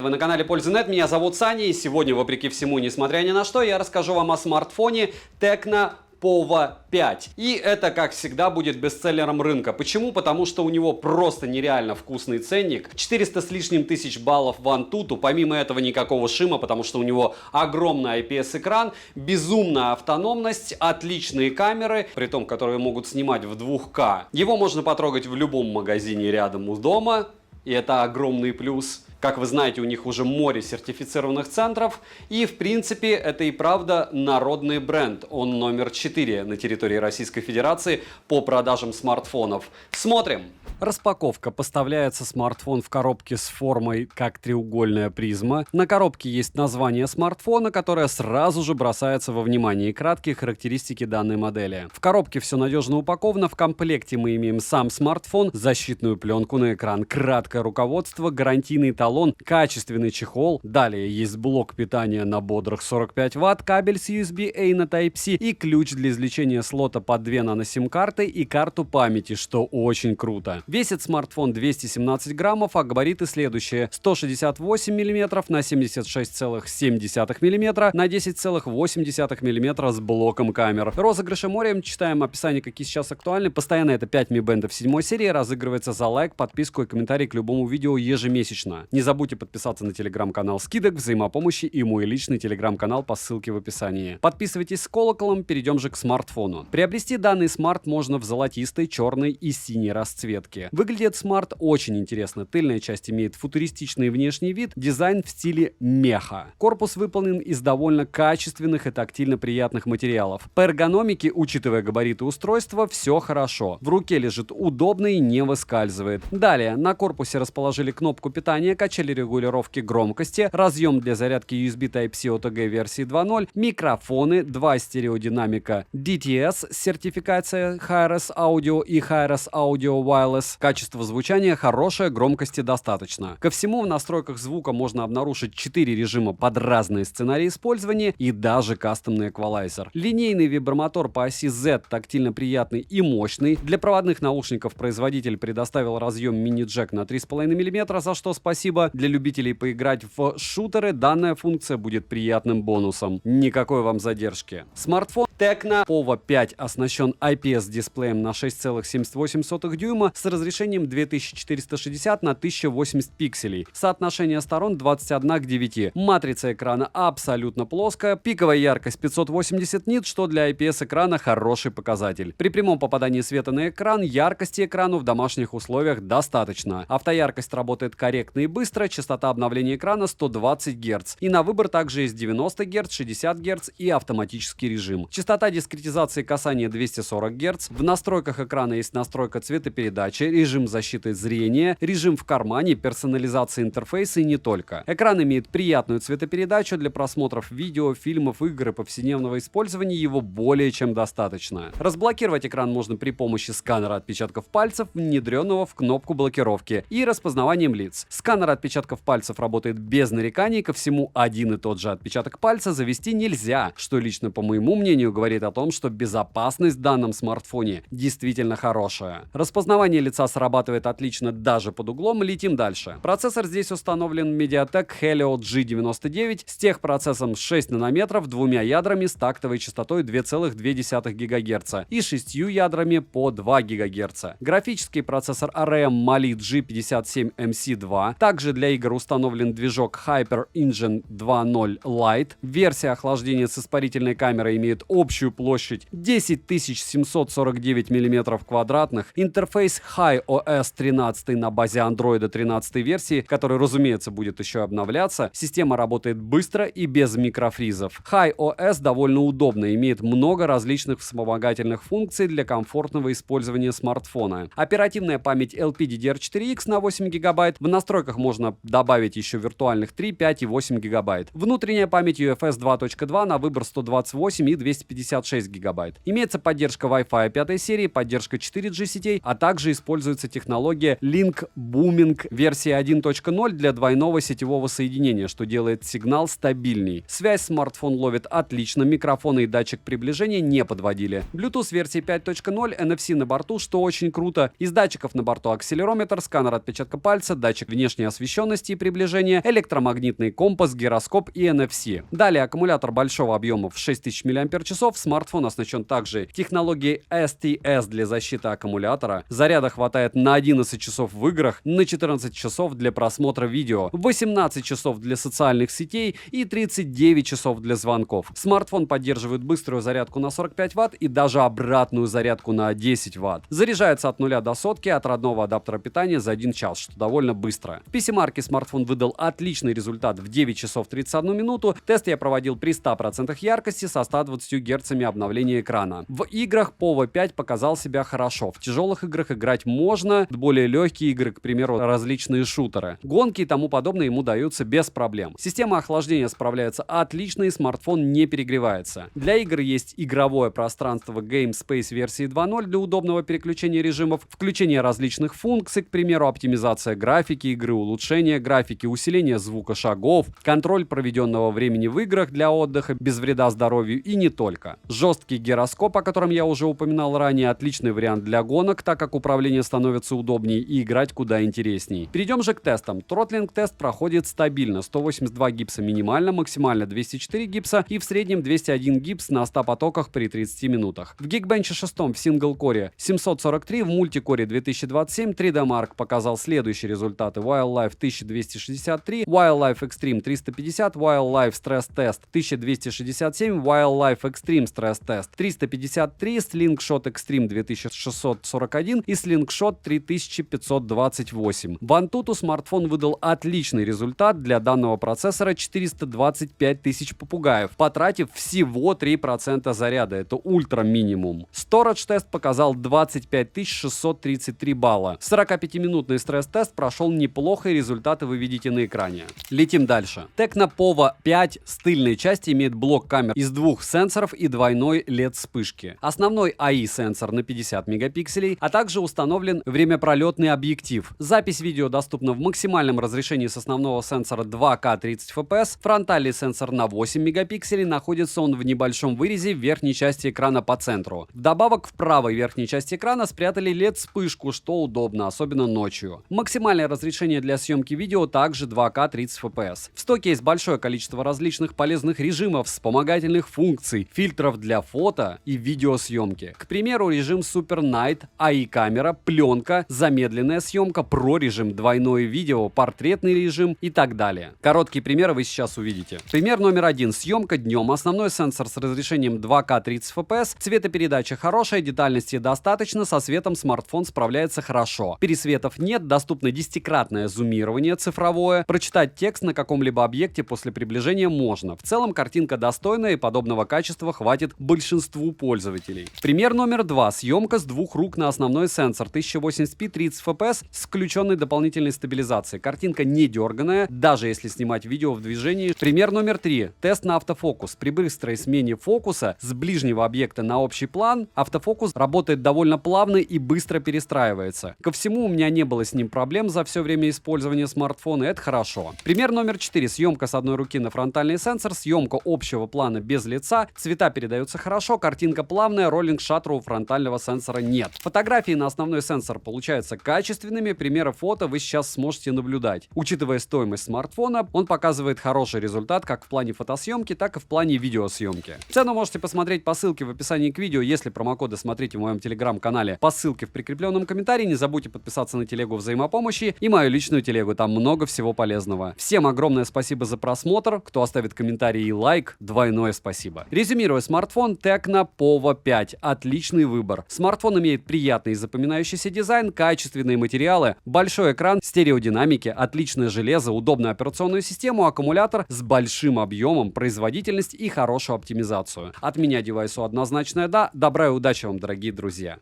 Вы на канале Пользы.нет, меня зовут Саня, и сегодня, вопреки всему, несмотря ни на что, я расскажу вам о смартфоне Tecno Pova 5. И это, как всегда, будет бестселлером рынка. Почему? Потому что у него просто нереально вкусный ценник. 400 с лишним тысяч баллов в Antutu. Помимо этого никакого шима, потому что у него огромный IPS-экран, безумная автономность, отличные камеры, при том, которые могут снимать в 2К. Его можно потрогать в любом магазине рядом у дома, и это огромный плюс. Как вы знаете, у них уже море сертифицированных центров, и в принципе это и правда народный бренд. Он номер 4 на территории Российской Федерации по продажам смартфонов. Смотрим! Распаковка. Поставляется смартфон в коробке с формой как треугольная призма. На коробке есть название смартфона, которое сразу же бросается во внимание, и краткие характеристики данной модели. В коробке все надежно упаковано. В комплекте мы имеем сам смартфон, защитную пленку на экран, краткое руководство, гарантийный талон, качественный чехол. Далее есть блок питания на бодрых 45 Вт, кабель с USB-A на Type-C и ключ для извлечения слота под 2 нано-сим-карты и карту памяти, что очень круто. Весит смартфон 217 граммов, а габариты следующие: 168 мм на 76,7 мм на 10,8 мм с блоком камер. Розыгрыши морем. Читаем описание, какие сейчас актуальны. Постоянно это 5 Mi Band 7 серии. Разыгрывается за лайк, подписку и комментарий к любому видео ежемесячно. Не забудьте подписаться на телеграм-канал скидок, взаимопомощи и мой личный телеграм-канал по ссылке в описании. Подписывайтесь с колоколом, перейдем же к смартфону. Приобрести данный смарт можно в золотистой, черной и синей расцветке. Выглядит смарт очень интересно. Тыльная часть имеет футуристичный внешний вид, дизайн в стиле меха. Корпус выполнен из довольно качественных и тактильно приятных материалов. По эргономике, учитывая габариты устройства, все хорошо. В руке лежит удобно и не выскальзывает. Далее, на корпусе расположили кнопку питания, качели регулировки громкости, разъем для зарядки USB Type-C OTG версии 2.0, микрофоны, 2 стереодинамика DTS, сертификация HiRes Audio и HiRes Audio Wireless. Качество звучания хорошее, громкости достаточно. Ко всему, в настройках звука можно обнаружить 4 режима под разные сценарии использования и даже кастомный эквалайзер. Линейный вибромотор по оси Z тактильно приятный и мощный. Для проводных наушников производитель предоставил разъем мини-джек на 3,5 мм, за что спасибо. Для любителей поиграть в шутеры данная функция будет приятным бонусом. Никакой вам задержки. Смартфон Tecno Pova 5 оснащен IPS-дисплеем на 6,78 дюйма с разрешением 2460 на 1080 пикселей. Соотношение сторон 21 к 9. Матрица экрана абсолютно плоская. Пиковая яркость 580 нит, что для IPS-экрана хороший показатель. При прямом попадании света на экран яркости экрану в домашних условиях достаточно. Автояркость работает корректно и быстро. Частота обновления экрана 120 Гц. И на выбор также есть 90 Гц, 60 Гц и автоматический режим. Частота дискретизации касания 240 Гц. В настройках экрана есть настройка цветопередачи, режим защиты зрения, режим в кармане, персонализация интерфейса и не только. Экран имеет приятную цветопередачу для просмотров видео, фильмов, игр и повседневного использования его более чем достаточно. Разблокировать экран можно при помощи сканера отпечатков пальцев, внедренного в кнопку блокировки, и распознаванием лиц. Сканер отпечатков пальцев работает без нареканий, ко всему один и тот же отпечаток пальца завести нельзя, что лично по моему мнению говорит о том, что безопасность в данном смартфоне действительно хорошая. Распознавание лица срабатывает отлично даже под углом. Летим дальше. Процессор здесь установлен MediaTek Helio G99 с техпроцессом 6 нанометров, 2 ядрами с тактовой частотой 2,2 ГГц и 6 ядрами по 2 ГГц. Графический процессор ARM Mali G57MC2. Также для игр установлен движок Hyper Engine 2.0 Lite. Версия охлаждения с испарительной камерой имеет общую площадь 10 749 мм квадратных. Интерфейс HiOS 13 на базе Android 13 версии, который, разумеется, будет еще обновляться. Система работает быстро и без микрофризов. HiOS довольно удобно, имеет много различных вспомогательных функций для комфортного использования смартфона. Оперативная память LPDDR4X на 8 ГБ. В настройках можно добавить еще виртуальных 3, 5 и 8 ГБ. Внутренняя память UFS 2.2 на выбор 128 и 256 ГБ. Имеется поддержка Wi-Fi 5 серии, поддержка 4G сетей, а также используется технология Link Booming версии 1.0 для двойного сетевого соединения, что делает сигнал стабильней. Связь смартфон ловит отлично, микрофоны и датчик приближения не подводили. Bluetooth версии 5.0, NFC на борту, что очень круто. Из датчиков на борту акселерометр, сканер отпечатка пальца, датчик внешней освещения освещенности и приближения, электромагнитный компас, гироскоп и NFC. Далее аккумулятор большого объема в 6000 мАч. Смартфон оснащен также технологией STS для защиты аккумулятора. Заряда хватает на 11 часов в играх, на 14 часов для просмотра видео, 18 часов для социальных сетей и 39 часов для звонков. Смартфон поддерживает быструю зарядку на 45 Вт и даже обратную зарядку на 10 Вт. Заряжается от 0 до сотки от родного адаптера питания за 1 час, что довольно быстро. В PC-марке смартфон выдал отличный результат в 9 часов 31 минуту. Тест я проводил при 100% яркости со 120 Гц обновления экрана. В играх POVO 5 показал себя хорошо. В тяжелых играх играть можно, более легкие игры, к примеру, различные шутеры. Гонки и тому подобное ему даются без проблем. Система охлаждения справляется отлично и смартфон не перегревается. Для игр есть игровое пространство Game Space версии 2.0 для удобного переключения режимов, включение различных функций, к примеру, оптимизация графики игры, улучшение графики, усиление звука шагов, контроль проведенного времени в играх для отдыха без вреда здоровью и не только. Жесткий гироскоп, о котором я уже упоминал ранее, отличный вариант для гонок, так как управление становится удобнее и играть куда интересней. Перейдем же к тестам. Тротлинг-тест проходит стабильно. 182 гипса минимально, максимально 204 гипса и в среднем 201 гипс на 100 потоках при 30 минутах. В Geekbench 6 в сингл-коре 743, в мультикоре 2027 3D Mark показал следующие результаты: Wildlife 1263, Wildlife Extreme 350, Wildlife Stress Test 1267, Wildlife Extreme Stress Test 353, Slingshot Extreme 2641 и Slingshot 3528. В Antutu смартфон выдал отличный результат для данного процессора: 425 тысяч попугаев, потратив всего 3% заряда. Это ультра минимум. Storage тест показал 25 633 балла. 45-минутный стресс-тест прошел неплохо, и результаты вы видите на экране. Летим дальше. Tecno POVO 5 с тыльной части имеет блок камер из двух сенсоров и двойной LED-вспышки. Основной AI сенсор на 50 мегапикселей, а также установлен времяпролетный объектив. Запись видео доступна в максимальном разрешении с основного сенсора 2К 30 FPS. Фронтальный сенсор на 8 мегапикселей, находится он в небольшом вырезе в верхней части экрана по центру. Вдобавок в правой верхней части экрана спрятали LED-вспышку, что удобно, особенно ночью. Максимальное разрешение для съемки видео также 2К 30 FPS. В стоке есть большое количество различных полезных режимов, вспомогательных функций, фильтров для фото и видеосъемки. К примеру, режим Super Night, AI-камера, пленка, замедленная съемка, Pro режим, двойное видео, портретный режим и так далее. Короткие примеры вы сейчас увидите. Пример номер 1. Съемка днем. Основной сенсор с разрешением 2К 30 FPS. Цветопередача хорошая, детальности достаточно, со светом смартфон справляется хорошо. Пересветов нет, доступно 10-кратное зумирование цифровое. Прочитать текст на каком-либо объекте после приближения можно. В целом картинка достойная и подобного качества хватит большинству пользователей. Пример номер 2. Съемка с двух рук на основной сенсор 1080p 30 FPS с включенной дополнительной стабилизацией. Картинка не дерганая, даже если снимать видео в движении. Пример номер 3. Тест на автофокус. При быстрой смене фокуса с ближнего объекта на общий план автофокус работает довольно плавно и быстро перестраивается. Ко всему, у меня не было с ним проблем за все время использования смартфона, и это хорошо. Пример номер 4. Съемка с одной руки на фронтальный сенсор, съемка общего плана без лица, цвета передаются хорошо, картинка плавная, роллинг шаттера у фронтального сенсора нет. Фотографии на основной сенсор получаются качественными, примеры фото вы сейчас сможете наблюдать. Учитывая стоимость смартфона, он показывает хороший результат как в плане фотосъемки, так и в плане видеосъемки. Цену можете посмотреть по ссылке в описании к видео. Если промокоды смотрите в моем телеграм-канале по ссылке в прикрепленном комментарии. Не забудьте подписаться на телегу взаимопомощи и мою личную телегу, там много всего полезного. Всем огромное спасибо за просмотр, кто оставит комментарий и лайк, двойное спасибо. Резюмируя, смартфон Tecno POVO 5. Отличный выбор. Смартфон имеет приятный и запоминающийся дизайн, качественные материалы, большой экран, стереодинамики, отличное железо, удобную операционную систему, аккумулятор с большим объемом, производительность и хорошую оптимизацию. От меня девайсу однозначное да. Добра и удачи вам, дорогие друзья.